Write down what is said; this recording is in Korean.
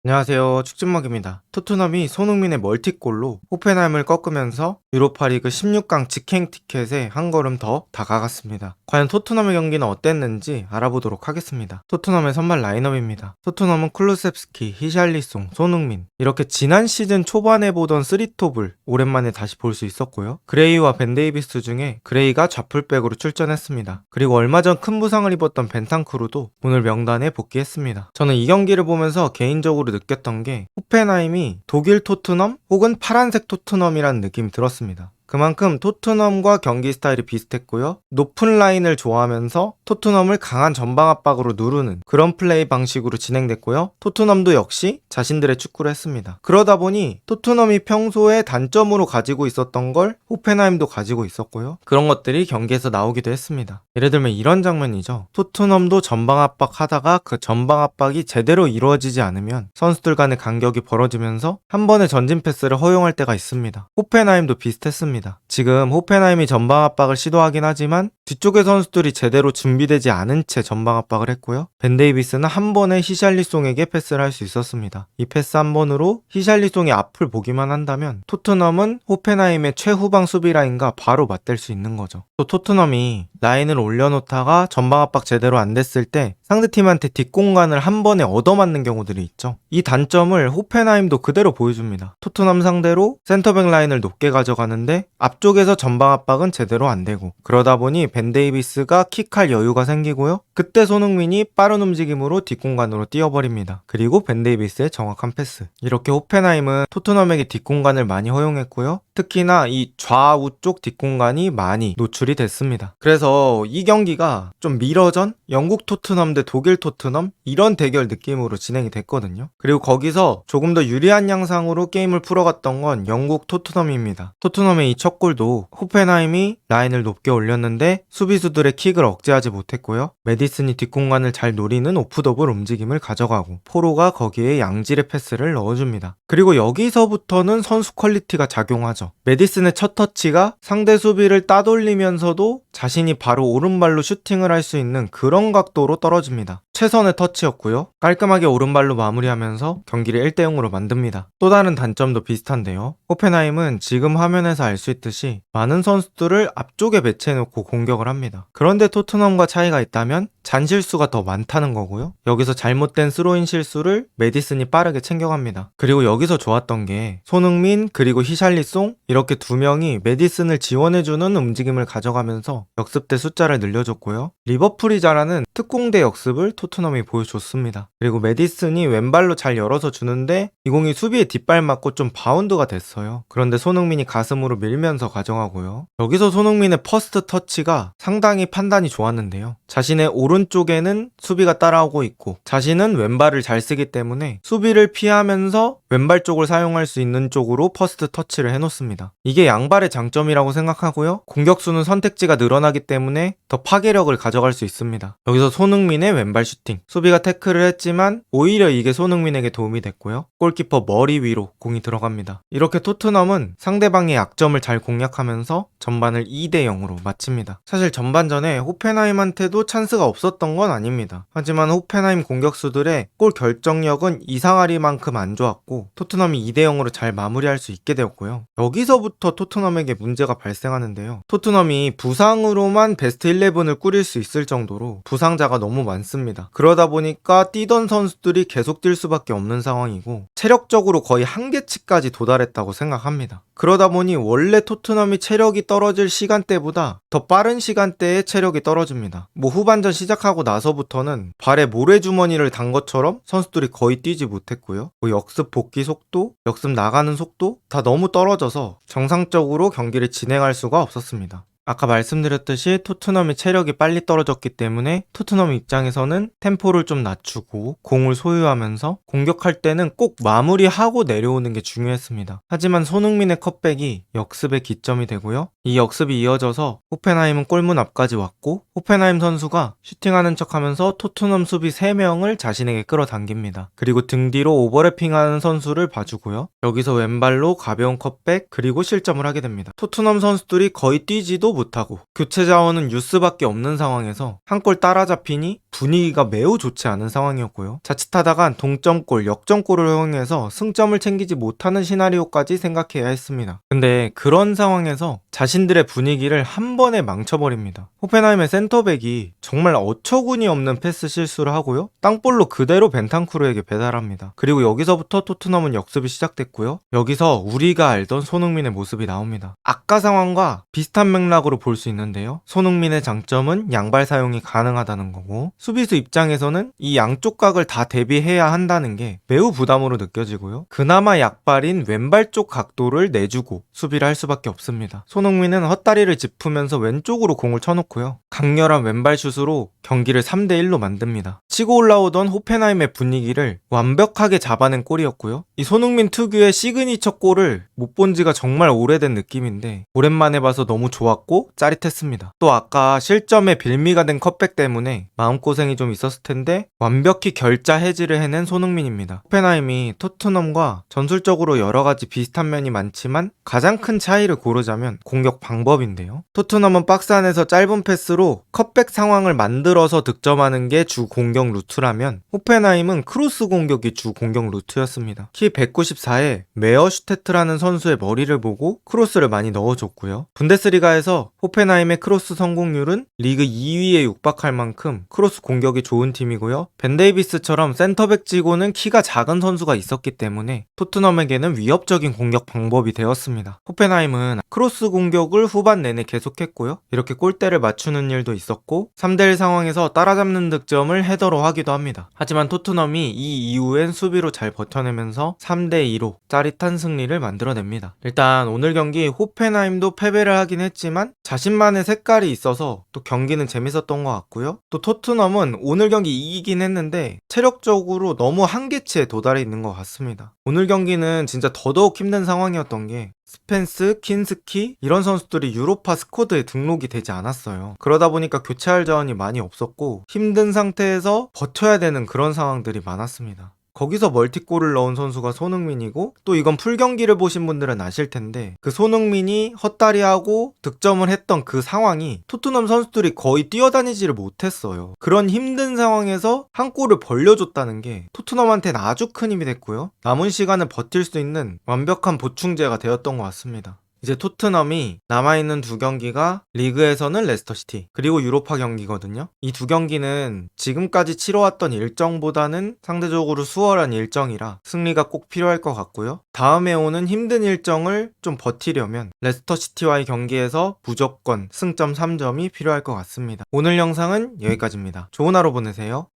안녕하세요. 축진먹입니다. 토트넘이 손흥민의 멀티골로 호펜하임을 꺾으면서 유로파리그 16강 직행 티켓에 한 걸음 더 다가갔습니다. 과연 토트넘의 경기는 어땠는지 알아보도록 하겠습니다. 토트넘의 선발 라인업입니다. 토트넘은 쿨루셉스키, 히샬리송, 손흥민 이렇게 지난 시즌 초반에 보던 쓰리톱을 오랜만에 다시 볼 수 있었고요. 그레이와 벤 데이비스 중에 그레이가 좌풀백으로 출전했습니다. 그리고 얼마 전 큰 부상을 입었던 벤탄쿠르도 오늘 명단에 복귀했습니다. 저는 이 경기를 보면서 개인적으로 느꼈던 게 호펜하임이 독일 토트넘 혹은 파란색 토트넘이라는 느낌이 들었습니다. 그만큼 토트넘과 경기 스타일이 비슷했고요. 높은 라인을 좋아하면서 토트넘을 강한 전방 압박으로 누르는 그런 플레이 방식으로 진행됐고요. 토트넘도 역시 자신들의 축구를 했습니다. 그러다 보니 토트넘이 평소에 단점으로 가지고 있었던 걸 호펜하임도 가지고 있었고요. 그런 것들이 경기에서 나오기도 했습니다. 예를 들면 이런 장면이죠. 토트넘도 전방 압박하다가 그 전방 압박이 제대로 이루어지지 않으면 선수들 간의 간격이 벌어지면서 한 번의 전진 패스를 허용할 때가 있습니다. 호펜하임도 비슷했습니다. 지금 호펜하임이 전방 압박을 시도하긴 하지만 뒤쪽의 선수들이 제대로 준비되지 않은 채 전방 압박을 했고요. 벤 데이비스는 한 번에 히샬리송에게 패스를 할 수 있었습니다. 이 패스 한 번으로 히샬리송이 앞을 보기만 한다면 토트넘은 호펜하임의 최후방 수비 라인과 바로 맞댈 수 있는 거죠. 또 토트넘이 라인을 올려놓다가 전방 압박 제대로 안 됐을 때 상대팀한테 뒷공간을 한 번에 얻어맞는 경우들이 있죠. 이 단점을 호펜하임도 그대로 보여줍니다. 토트넘 상대로 센터백 라인을 높게 가져가는데 앞쪽에서 전방 압박은 제대로 안 되고 그러다 보니 벤 데이비스가 킥할 여유가 생기고요. 그때 손흥민이 빠른 움직임으로 뒷공간으로 뛰어버립니다. 그리고 벤 데이비스의 정확한 패스. 이렇게 호펜하임은 토트넘에게 뒷공간을 많이 허용했고요. 특히나 이 좌우 쪽 뒷공간이 많이 노출이 됐습니다. 그래서 이 경기가 좀 미러전? 영국 토트넘 대 독일 토트넘? 이런 대결 느낌으로 진행이 됐거든요. 그리고 거기서 조금 더 유리한 양상으로 게임을 풀어갔던 건 영국 토트넘입니다. 토트넘의 이 첫 골도 호펜하임이 라인을 높게 올렸는데 수비수들의 킥을 억제하지 못했고요. 메디슨이 뒷공간을 잘 노리는 오프더블 움직임을 가져가고 포로가 거기에 양질의 패스를 넣어줍니다. 그리고 여기서부터는 선수 퀄리티가 작용하죠. 메디슨의 첫 터치가 상대 수비를 따돌리면서도 자신이 바로 오른발로 슈팅을 할 수 있는 그런 각도로 떨어집니다. 최선의 터치였고요. 깔끔하게 오른발로 마무리하면서 경기를 1대0으로 만듭니다. 또 다른 단점도 비슷한데요. 호펜하임은 지금 화면에서 알 수 있듯이 많은 선수들을 앞쪽에 배치해놓고 공격을 합니다. 그런데 토트넘과 차이가 있다면 잔실수가 더 많다는 거고요. 여기서 잘못된 스로인 실수를 메디슨이 빠르게 챙겨갑니다. 그리고 여기서 좋았던 게 손흥민 그리고 히샬리송 이렇게 두 명이 메디슨을 지원해주는 움직임을 가져가면서 역습 대 숫자를 늘려줬고요. 리버풀이 잘하는 특공대 역습을 토트넘이 보여줬습니다. 그리고 메디슨이 왼발로 잘 열어서 주는데 이 공이 수비에 뒷발 맞고 좀 바운드가 됐어요. 그런데 손흥민이 가슴으로 밀면서 가져가고요. 여기서 손흥민의 퍼스트 터치가 상당히 판단이 좋았는데요. 자신의 오른쪽에는 수비가 따라오고 있고 자신은 왼발을 잘 쓰기 때문에 수비를 피하면서 왼발 쪽을 사용할 수 있는 쪽으로 퍼스트 터치를 해놓습니다. 이게 양발의 장점이라고 생각하고요. 공격수는 선택지가 늘어나기 때문에 더 파괴력을 가져갈 수 있습니다. 여기서 손흥민의 왼발 슈팅, 수비가 태클을 했지만 오히려 이게 손흥민에게 도움이 됐고요. 골키퍼 머리 위로 공이 들어갑니다. 이렇게 토트넘은 상대방의 약점을 잘 공략하면서 전반을 2대0으로 마칩니다. 사실 전반전에 호펜하임한테도 찬스가 없었던 건 아닙니다. 하지만 호펜하임 공격수들의 골 결정력은 이상하리만큼 안 좋았고 토트넘이 2대0으로 잘 마무리할 수 있게 되었고요. 여기서부터 토트넘에게 문제가 발생하는데요. 토트넘이 부상으로만 베스트 11을 꾸릴 수 있을 정도로 부상자가 너무 많습니다. 그러다 보니까 뛰던 선수들이 계속 뛸 수밖에 없는 상황이고 체력적으로 거의 한계치까지 도달했다고 생각합니다. 그러다 보니 원래 토트넘이 체력이 떨어질 시간대보다 더 빠른 시간대에 체력이 떨어집니다. 후반전 시작하고 나서부터는 발에 모래주머니를 단 것처럼 선수들이 거의 뛰지 못했고요. 역습 복귀 속도, 역습 나가는 속도 다 너무 떨어져서 정상적으로 경기를 진행할 수가 없었습니다. 아까 말씀드렸듯이 토트넘의 체력이 빨리 떨어졌기 때문에 토트넘 입장에서는 템포를 좀 낮추고 공을 소유하면서 공격할 때는 꼭 마무리하고 내려오는 게 중요했습니다. 하지만 손흥민의 컷백이 역습의 기점이 되고요. 이 역습이 이어져서 호펜하임은 골문 앞까지 왔고 호펜하임 선수가 슈팅하는 척하면서 토트넘 수비 3명을 자신에게 끌어당깁니다. 그리고 등 뒤로 오버래핑하는 선수를 봐주고요. 여기서 왼발로 가벼운 컷백 그리고 실점을 하게 됩니다. 토트넘 선수들이 거의 뛰지도 못하고 교체 자원은 유스밖에 없는 상황에서 한 골 따라잡히니 분위기가 매우 좋지 않은 상황이었고요. 자칫하다간 동점골, 역전골을 허용해서 승점을 챙기지 못하는 시나리오까지 생각해야 했습니다. 근데 그런 상황에서 자신들의 분위기를 한 번에 망쳐버립니다. 호펜하임의 센터백이 정말 어처구니 없는 패스 실수를 하고요. 땅볼로 그대로 벤탄쿠르에게 배달합니다. 그리고 여기서부터 토트넘은 역습이 시작됐고요. 여기서 우리가 알던 손흥민의 모습이 나옵니다. 아까 상황과 비슷한 맥락으로 볼 수 있는데요. 손흥민의 장점은 양발 사용이 가능하다는 거고, 수비수 입장에서는 이 양쪽 각을 다 대비해야 한다는 게 매우 부담으로 느껴지고요. 그나마 약발인 왼발 쪽 각도를 내주고 수비를 할 수밖에 없습니다. 손흥민은 헛다리를 짚으면서 왼쪽으로 공을 쳐놓고요. 강렬한 왼발 슛으로 경기를 3대1로 만듭니다. 치고 올라오던 호펜하임의 분위기를 완벽하게 잡아낸 골이었고요. 이 손흥민 특유의 시그니처 골을 못 본 지가 정말 오래된 느낌인데 오랜만에 봐서 너무 좋았고 짜릿했습니다. 또 아까 실점에 빌미가 된 컵백 때문에 마음고생이 좀 있었을 텐데 완벽히 결자 해지를 해낸 손흥민입니다. 호펜하임이 토트넘과 전술적으로 여러가지 비슷한 면이 많지만 가장 큰 차이를 고르자면 공격 방법인데요. 토트넘은 박스 안에서 짧은 패스로 컵백 상황을 만들어서 득점하는 게 주 공격 루트라면 호펜하임은 크로스 공격이 주 공격 루트였습니다. 키 194에 메어슈테트라는 선수의 머리를 보고 크로스를 많이 넣어줬고요. 분데스리가에서 호펜하임의 크로스 성공률은 리그 2위에 육박할 만큼 크로스 공격이 좋은 팀이고요. 벤 데이비스처럼 센터백 치고는 키가 작은 선수가 있었기 때문에 토트넘에게는 위협적인 공격 방법이 되었습니다. 호펜하임은 크로스 공격을 후반 내내 계속했고요. 이렇게 골대를 맞추는 일도 있었고 3대1 상황에서 따라잡는 득점을 헤더로 하기도 합니다. 하지만 토트넘이 이 이후엔 수비로 잘 버텨내면서 3대2로 짜릿한 승리를 만들어냅니다. 일단 오늘 경기 호펜하임도 패배를 하긴 했지만 자신만의 색깔이 있어서 또 경기는 재밌었던 것 같고요. 또 토트넘은 오늘 경기 이기긴 했는데 체력적으로 너무 한계치에 도달해 있는 것 같습니다. 오늘 경기는 진짜 더더욱 힘든 상황이었던 게 스펜스, 킨스키 이런 선수들이 유로파 스쿼드에 등록이 되지 않았어요. 그러다 보니까 교체할 자원이 많이 없었고 힘든 상태에서 버텨야 되는 그런 상황들이 많았습니다. 거기서 멀티골을 넣은 선수가 손흥민이고 또 이건 풀경기를 보신 분들은 아실 텐데 그 손흥민이 헛다리하고 득점을 했던 그 상황이 토트넘 선수들이 거의 뛰어다니지를 못했어요. 그런 힘든 상황에서 한 골을 벌려줬다는 게 토트넘한테는 아주 큰 힘이 됐고요. 남은 시간을 버틸 수 있는 완벽한 보충제가 되었던 것 같습니다. 이제 토트넘이 남아있는 두 경기가 리그에서는 레스터시티 그리고 유로파 경기거든요. 이 두 경기는 지금까지 치러왔던 일정보다는 상대적으로 수월한 일정이라 승리가 꼭 필요할 것 같고요. 다음에 오는 힘든 일정을 좀 버티려면 레스터시티와의 경기에서 무조건 승점 3점이 필요할 것 같습니다. 오늘 영상은 여기까지입니다. 좋은 하루 보내세요.